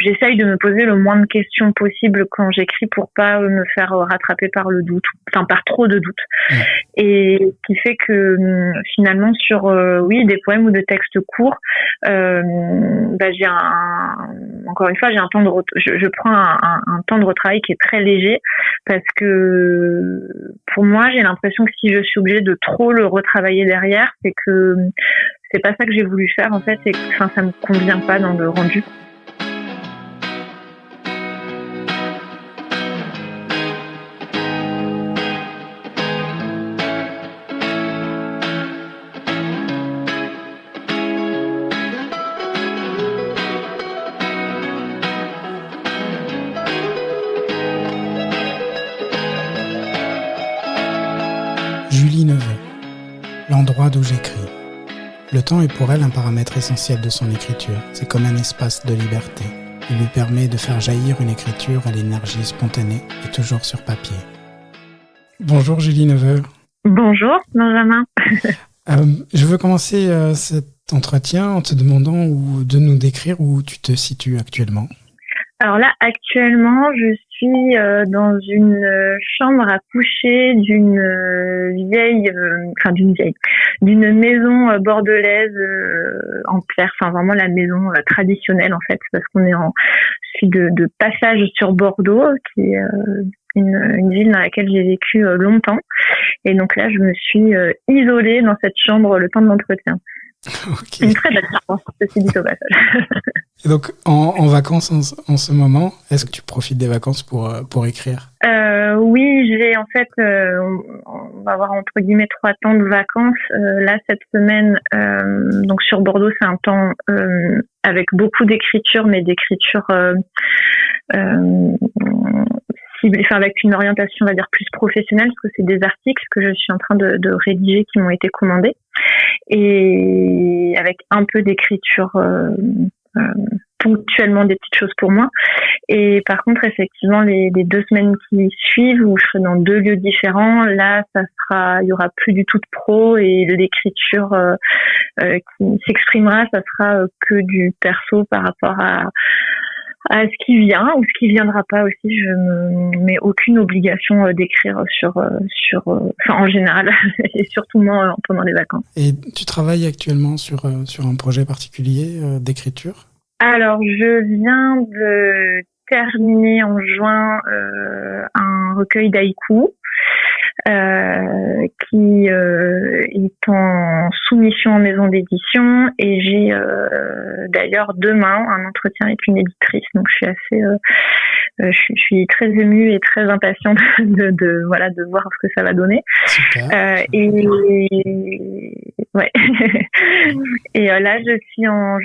j'essaye de me poser le moins de questions possible quand j'écris pour pas me faire rattraper par le doute, enfin par trop de doutes. Et ce qui fait que finalement sur des poèmes ou des textes courts, j'ai encore une fois j'ai un temps de je prends un temps de retravail qui est très léger, parce que pour moi j'ai l'impression que si je suis obligée de trop le retravailler derrière, c'est que c'est pas ça que j'ai voulu faire en fait, et que ça me convient pas dans le rendu. Julie Neveu, l'endroit d'où j'écris. Le temps est pour elle un paramètre essentiel de son écriture. C'est comme un espace de liberté. Il lui permet de faire jaillir une écriture à l'énergie spontanée et toujours sur papier. Bonjour Julie Neveu. Bonjour Benjamin. Je veux commencer cet entretien en te demandant de nous décrire où tu te situes actuellement. Alors là, actuellement, je suis dans une chambre à coucher d'une maison bordelaise en pierre, enfin vraiment la maison traditionnelle en fait, parce qu'on est je suis de passage sur Bordeaux, qui est une ville dans laquelle j'ai vécu longtemps, et donc là, je me suis isolée dans cette chambre le temps de l'entretien. Okay. Une très belle chambre, ceci dit au passage. Et donc, en vacances en ce moment, est-ce que tu profites des vacances pour écrire ? Oui, j'ai en fait, on va avoir entre guillemets 3 temps de vacances. Là, cette semaine, donc sur Bordeaux, c'est un temps avec beaucoup d'écriture, mais d'écriture avec une orientation, on va dire, plus professionnelle, parce que c'est des articles que je suis en train de rédiger qui m'ont été commandés, et avec un peu d'écriture ponctuellement, des petites choses pour moi. Et par contre, effectivement, les 2 semaines qui suivent, où je serai dans 2 lieux différents, là, il y aura plus du tout de pro, et l'écriture qui s'exprimera, ça sera que du perso par rapport à ce qui vient ou ce qui viendra pas aussi. Je me mets aucune obligation d'écrire en général, et surtout moi pendant les vacances. Et tu travailles actuellement sur un projet particulier d'écriture ? Alors, je viens de terminer en juin un recueil d'haïkus qui est en soumission en maison d'édition, et j'ai d'ailleurs demain un entretien avec une éditrice, donc je suis très émue et très impatiente de voir ce que ça va donner. Super. Ouais. Et là, je suis en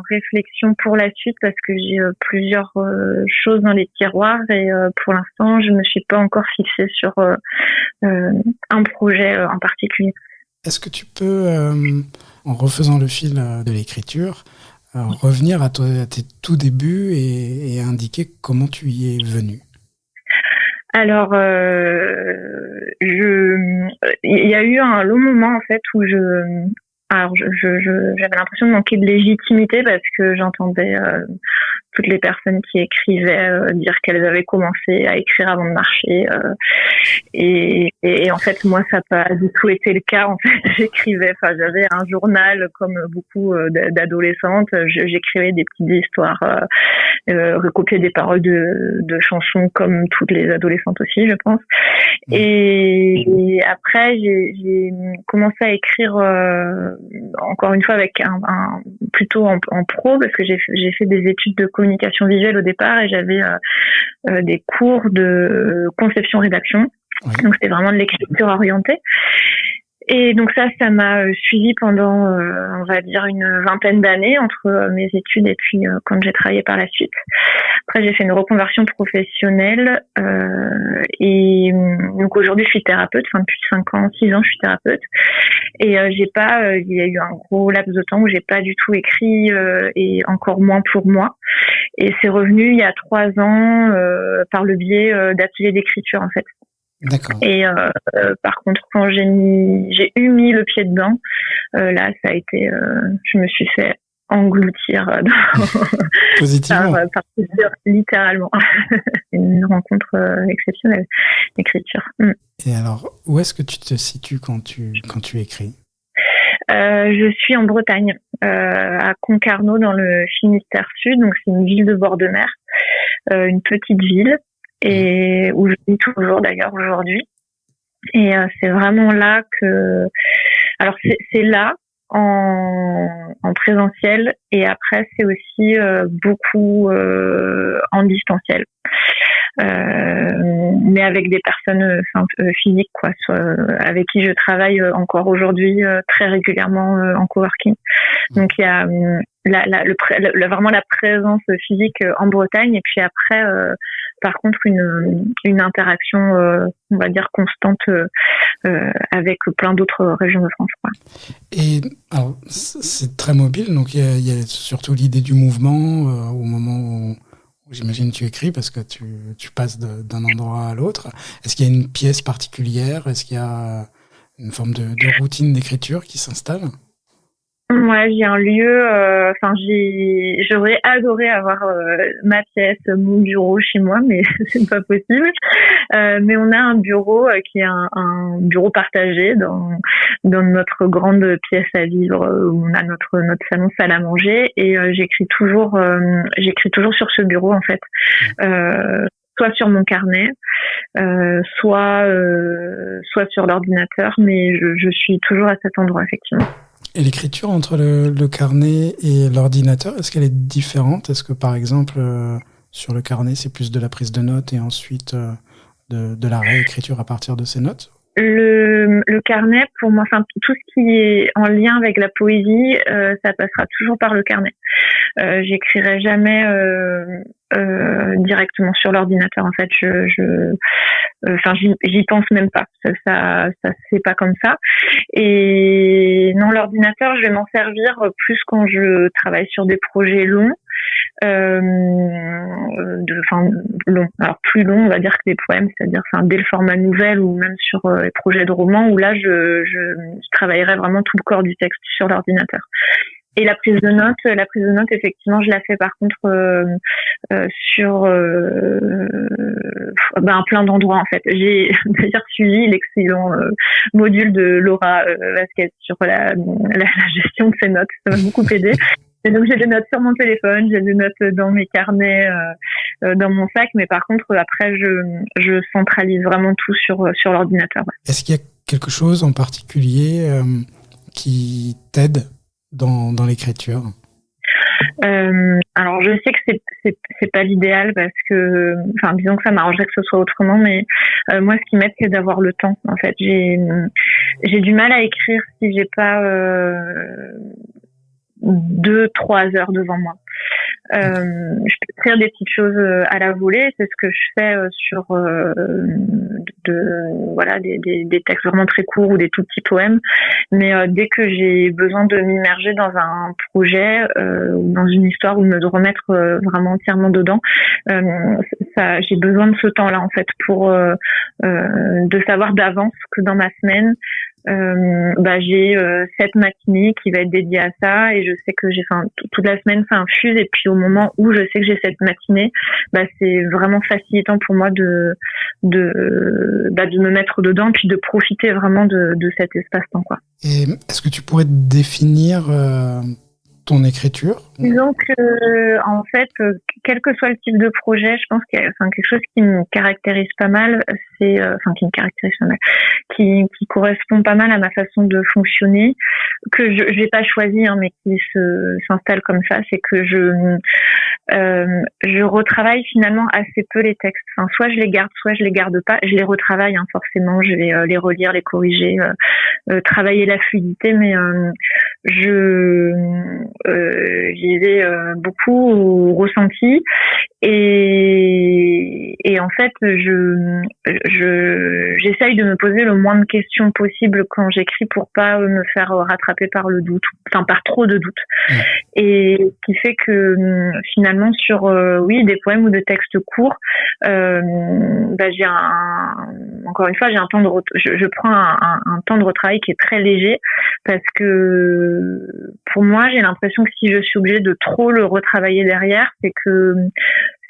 réflexion pour la suite, parce que j'ai plusieurs choses dans les tiroirs, et pour l'instant, je me suis pas encore fixée sur un projet en particulier. Est-ce que tu peux, en refaisant le fil de l'écriture, revenir à tes tout débuts et indiquer comment tu y es venu ? Alors, il y a eu un long moment en fait où j'avais l'impression de manquer de légitimité, parce que j'entendais toutes les personnes qui écrivaient dire qu'elles avaient commencé à écrire avant de marcher, et en fait moi ça n'a pas du tout été le cas. En fait, j'avais un journal comme beaucoup d'adolescentes, j'écrivais des petites histoires, recopier des paroles de chansons comme toutes les adolescentes aussi, je pense. Et après j'ai commencé à écrire encore une fois avec plutôt en pro, parce que j'ai fait des études de communication visuelle au départ, et j'avais des cours de conception-rédaction. Oui. Donc c'était vraiment de l'écriture orientée. Et donc ça m'a suivi pendant, on va dire, une 20aine d'années, entre mes études et puis quand j'ai travaillé par la suite. Après, j'ai fait une reconversion professionnelle, et donc aujourd'hui, je suis thérapeute. Enfin, depuis 6 ans, je suis thérapeute. Et il y a eu un gros laps de temps où j'ai pas du tout écrit, et encore moins pour moi. Et c'est revenu il y a 3 ans par le biais d'ateliers d'écriture, en fait. D'accord. Et par contre, quand j'ai mis le pied dedans, là, ça a été, je me suis fait engloutir positivement. par plaisir, littéralement. Une rencontre exceptionnelle, l'écriture. Et alors, où est-ce que tu te situes quand tu écris? Je suis en Bretagne, à Concarneau, dans le Finistère Sud. Donc c'est une ville de bord de mer, une petite ville, et où je vis toujours d'ailleurs aujourd'hui. Et c'est vraiment là que, alors c'est là en présentiel, et après c'est aussi beaucoup en distanciel. Mais avec des personnes physiques, quoi, avec qui je travaille encore aujourd'hui très régulièrement en coworking. Donc il y a vraiment la présence physique en Bretagne, et puis après par contre une interaction on va dire constante avec plein d'autres régions de France, quoi. Et alors c'est très mobile, donc il y a surtout l'idée du mouvement au moment où j'imagine tu écris, parce que tu passes d'un endroit à l'autre. Est-ce qu'il y a une pièce particulière? Est-ce qu'il y a une forme de routine d'écriture qui s'installe? Ouais, j'ai un lieu. J'aurais adoré avoir ma pièce, mon bureau chez moi, mais c'est pas possible. Mais on a un bureau qui est un bureau partagé dans notre grande pièce à vivre, où on a notre salon, salle à manger, et j'écris toujours sur ce bureau, en fait. Soit sur mon carnet, soit sur l'ordinateur, mais je suis toujours à cet endroit, effectivement. Et l'écriture entre le carnet et l'ordinateur, est-ce qu'elle est différente? Est-ce que par exemple sur le carnet c'est plus de la prise de notes et ensuite de la réécriture à partir de ces notes? Le carnet, pour moi, tout ce qui est en lien avec la poésie, ça passera toujours par le carnet. J'écrirai jamais directement sur l'ordinateur. En fait, j'y pense même pas. Ça c'est pas comme ça. Et non, l'ordinateur, je vais m'en servir plus quand je travaille sur des projets longs. Long. Alors plus long, on va dire, que des poèmes, c'est-à-dire dès le format nouvelle, ou même sur les projets de romans, où là je travaillerai vraiment tout le corps du texte sur l'ordinateur. Et la prise de notes, effectivement, je la fais par contre sur plein d'endroits, en fait. J'ai d'ailleurs suivi l'excellent module de Laura Vasquez sur la gestion de ses notes. Ça m'a beaucoup aidé. Et donc j'ai des notes sur mon téléphone, j'ai des notes dans mes carnets, dans mon sac, mais par contre après je centralise vraiment tout sur l'ordinateur. Ouais. Est-ce qu'il y a quelque chose en particulier qui t'aide dans l'écriture? Alors je sais que c'est pas l'idéal, parce que disons que ça m'arrangerait que ce soit autrement, mais moi ce qui m'aide, c'est d'avoir le temps. En fait, j'ai du mal à écrire si j'ai pas 2-3 heures devant moi. Je peux écrire des petites choses à la volée, c'est ce que je fais sur des textes vraiment très courts ou des tout petits poèmes, mais dès que j'ai besoin de m'immerger dans un projet ou dans une histoire, ou de remettre vraiment entièrement dedans, j'ai besoin de ce temps-là, en fait, pour de savoir d'avance que dans ma semaine j'ai cette matinée qui va être dédiée à ça, et je sais que toute la semaine ça infuse, et puis au moment où je sais que j'ai cette matinée, c'est vraiment facilitant pour moi de me mettre dedans, puis de profiter vraiment de cet espace-temps, quoi. Et est-ce que tu pourrais définir ton écriture? Disons que, en fait, quel que soit le type de projet, je pense qu'il y a quelque chose qui me caractérise pas mal, qui correspond pas mal à ma façon de fonctionner, que je n'ai pas choisi, mais qui s'installe comme ça, c'est que je retravaille finalement assez peu les textes. Soit je les garde, soit je les garde pas. Je les retravaille, forcément, je vais les relire, les corriger, travailler la fluidité, mais j'y vais beaucoup au ressenti, et en fait j'essaye de me poser le moins de questions possible quand j'écris, pour pas me faire rattraper par le doute, par trop de doute. Et ce qui fait que finalement sur des poèmes ou des textes courts, j'ai encore une fois, j'ai un temps je prends un temps de retravail qui est très léger parce que pour moi, j'ai l'impression que si je suis obligée de trop le retravailler derrière, c'est que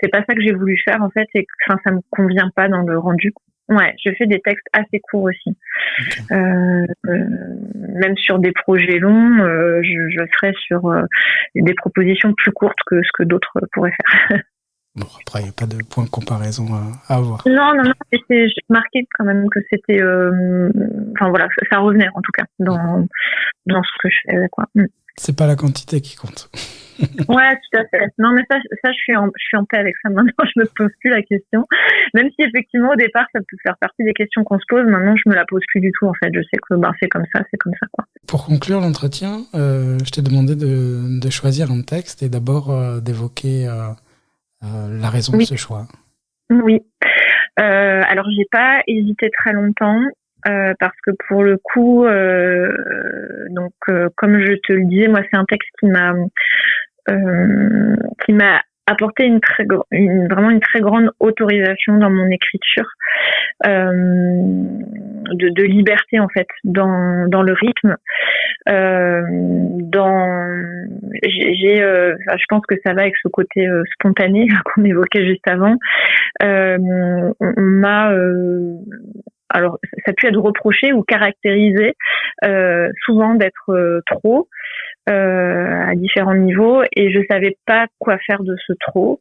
c'est pas ça que j'ai voulu faire en fait, et que ça me convient pas dans le rendu. Ouais, je fais des textes assez courts aussi. Okay. Même sur des projets longs, je serai sur des propositions plus courtes que ce que d'autres pourraient faire. Bon, après, il n'y a pas de point de comparaison à avoir. Non, j'ai marqué quand même que c'était... Enfin voilà, ça revenait en tout cas dans ce que je fais, quoi. C'est pas la quantité qui compte. Ouais, tout à fait. Non, mais ça, je suis en paix avec ça. Maintenant, je me pose plus la question. Même si effectivement, au départ, ça peut faire partie des questions qu'on se pose. Maintenant, je me la pose plus du tout. En fait, je sais que c'est comme ça, quoi. Pour conclure l'entretien, je t'ai demandé de choisir un texte et d'abord d'évoquer la raison de ce choix. Oui. Alors, j'ai pas hésité très longtemps. Parce que pour le coup, comme je te le disais, moi c'est un texte qui m'a apporté vraiment une très grande autorisation dans mon écriture, de liberté en fait dans le rythme. Je pense que ça va avec ce côté spontané qu'on évoquait juste avant. On m'a alors, ça a pu être reproché ou caractérisé souvent d'être trop à différents niveaux, et je savais pas quoi faire de ce trop.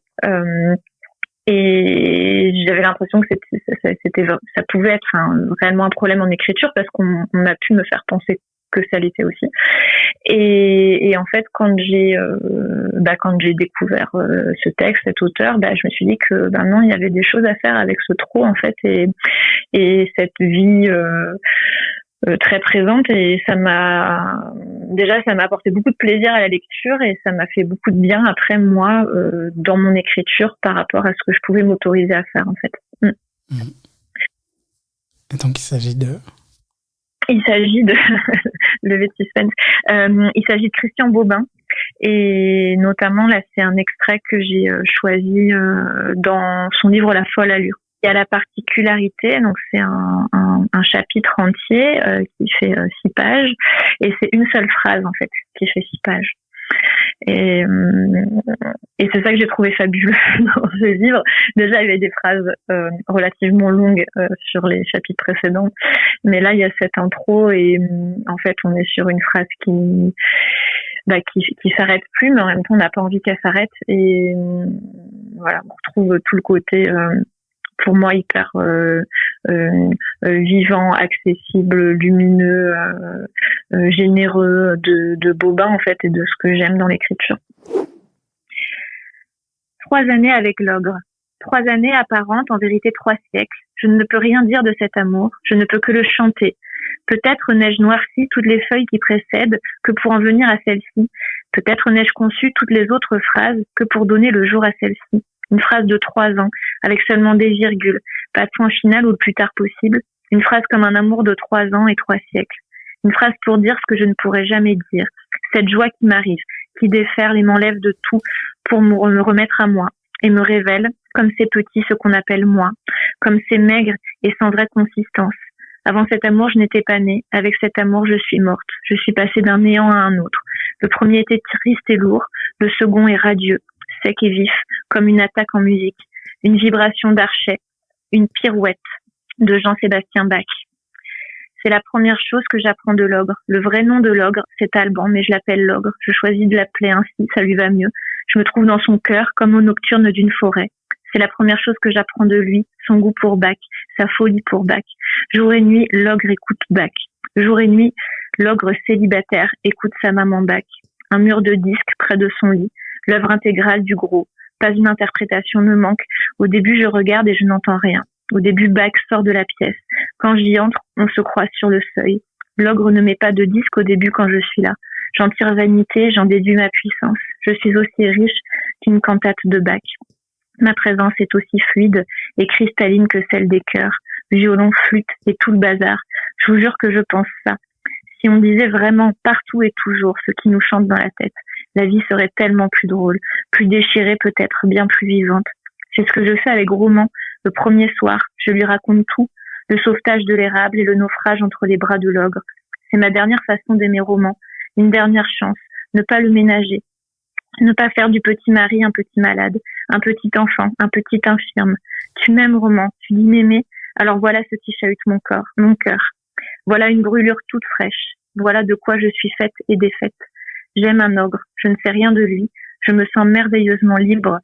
Et j'avais l'impression que ça pouvait être réellement un problème en écriture, parce qu'on a pu me faire penser que ça l'était aussi. Et en fait, quand j'ai découvert ce texte, cet auteur, je me suis dit que non, il y avait des choses à faire avec ce trop en fait, et cette vie très présente, et ça m'a apporté beaucoup de plaisir à la lecture, et ça m'a fait beaucoup de bien après moi dans mon écriture par rapport à ce que je pouvais m'autoriser à faire en fait. Et donc il s'agit de lever de suspense. Il s'agit de Christian Bobin, et notamment là c'est un extrait que j'ai choisi dans son livre La folle allure. Il y a la particularité, donc c'est un chapitre entier qui fait 6 pages, et c'est une seule phrase en fait qui fait 6 pages. Et c'est ça que j'ai trouvé fabuleux dans ce livre. Déjà, il y avait des phrases relativement longues sur les chapitres précédents, mais là, il y a cette intro, et en fait, on est sur une phrase qui s'arrête plus, mais en même temps, on n'a pas envie qu'elle s'arrête. Et voilà, on retrouve tout le côté... pour moi hyper vivant, accessible, lumineux, généreux de Bobin en fait, et de ce que j'aime dans l'écriture. 3 années avec l'ogre, 3 années apparentes, en vérité 3 siècles. Je ne peux rien dire de cet amour, je ne peux que le chanter. Peut-être n'ai-je noirci toutes les feuilles qui précèdent que pour en venir à celle-ci. Peut-être n'ai-je conçu toutes les autres phrases que pour donner le jour à celle-ci. Une phrase de 3 ans, avec seulement des virgules, pas de point final ou le plus tard possible. Une phrase comme un amour de 3 ans et 3 siècles. Une phrase pour dire ce que je ne pourrais jamais dire. Cette joie qui m'arrive, qui déferle et m'enlève de tout pour me remettre à moi, et me révèle, comme c'est petit, ce qu'on appelle moi, comme c'est maigre et sans vraie consistance. Avant cet amour, je n'étais pas née. Avec cet amour, je suis morte. Je suis passée d'un néant à un autre. Le premier était triste et lourd. Le second est radieux, sec et vif, comme une attaque en musique, une vibration d'Archet, une pirouette de Jean-Sébastien Bach. C'est la première chose que j'apprends de l'ogre. Le vrai nom de l'ogre, c'est Alban, mais je l'appelle l'ogre. Je choisis de l'appeler ainsi, ça lui va mieux. Je me trouve dans son cœur, comme au nocturne d'une forêt. C'est la première chose que j'apprends de lui, son goût pour Bach, sa folie pour Bach. Jour et nuit, l'ogre écoute Bach. Jour et nuit, l'ogre célibataire écoute sa maman Bach. Un mur de disques près de son lit. L'œuvre intégrale du gros. Pas une interprétation ne manque. Au début, je regarde et je n'entends rien. Au début, Bach sort de la pièce. Quand j'y entre, on se croise sur le seuil. L'ogre ne met pas de disque au début quand je suis là. J'en tire vanité, j'en déduis ma puissance. Je suis aussi riche qu'une cantate de Bach. Ma présence est aussi fluide et cristalline que celle des chœurs. Violon, flûte et tout le bazar. Je vous jure que je pense ça. Si on disait vraiment partout et toujours ce qui nous chante dans la tête, la vie serait tellement plus drôle, plus déchirée peut-être, bien plus vivante. C'est ce que je fais avec Roman. Le premier soir, je lui raconte tout. le sauvetage de l'érable et le naufrage entre les bras de l'ogre. C'est ma dernière façon d'aimer Roman, une dernière chance, ne pas le ménager, ne pas faire du petit mari un petit malade, un petit enfant, un petit infirme. Tu m'aimes, Roman, tu dis m'aimer, alors voilà ce qui chahute mon corps, mon cœur. Voilà une brûlure toute fraîche, voilà de quoi je suis faite et défaite. J'aime un ogre, je ne sais rien de lui, je me sens merveilleusement libre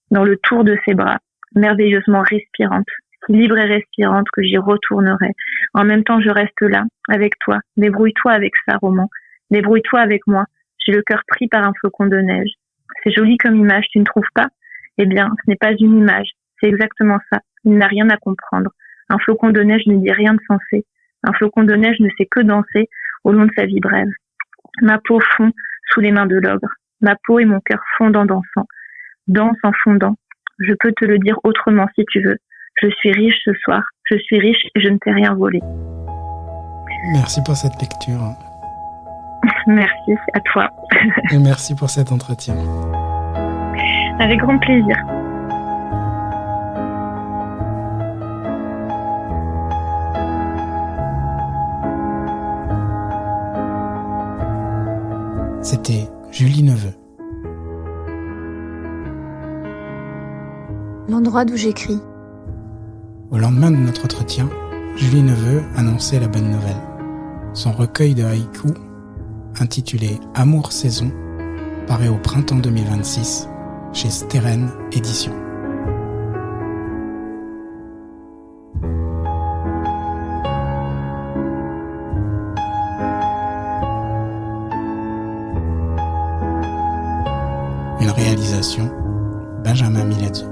dans le tour de ses bras, merveilleusement respirante, si libre et respirante que j'y retournerai. En même temps, je reste là, avec toi. Débrouille-toi avec ça, Roman. Débrouille-toi avec moi. J'ai le cœur pris par un flocon de neige. C'est joli comme image, tu ne trouves pas? Eh bien, ce n'est pas une image, c'est exactement ça. Il n'a rien à comprendre. Un flocon de neige ne dit rien de sensé. Un flocon de neige ne sait que danser au long de sa vie brève. Ma peau fond sous les mains de l'ogre. Ma peau et mon cœur fondent en dansant. Danse en fondant. Je peux te le dire autrement si tu veux. Je suis riche ce soir. Je suis riche et je ne t'ai rien volé. Merci pour cette lecture. Merci à toi. Et merci pour cet entretien. Avec grand plaisir. C'était Julie Neveu. L'endroit d'où j'écris. Au lendemain de notre entretien, Julie Neveu annonçait la bonne nouvelle. Son recueil de haïkus, intitulé Amour Saison, paraît au printemps 2026 chez Steren Éditions. Une réalisation Benjamin Milazzo.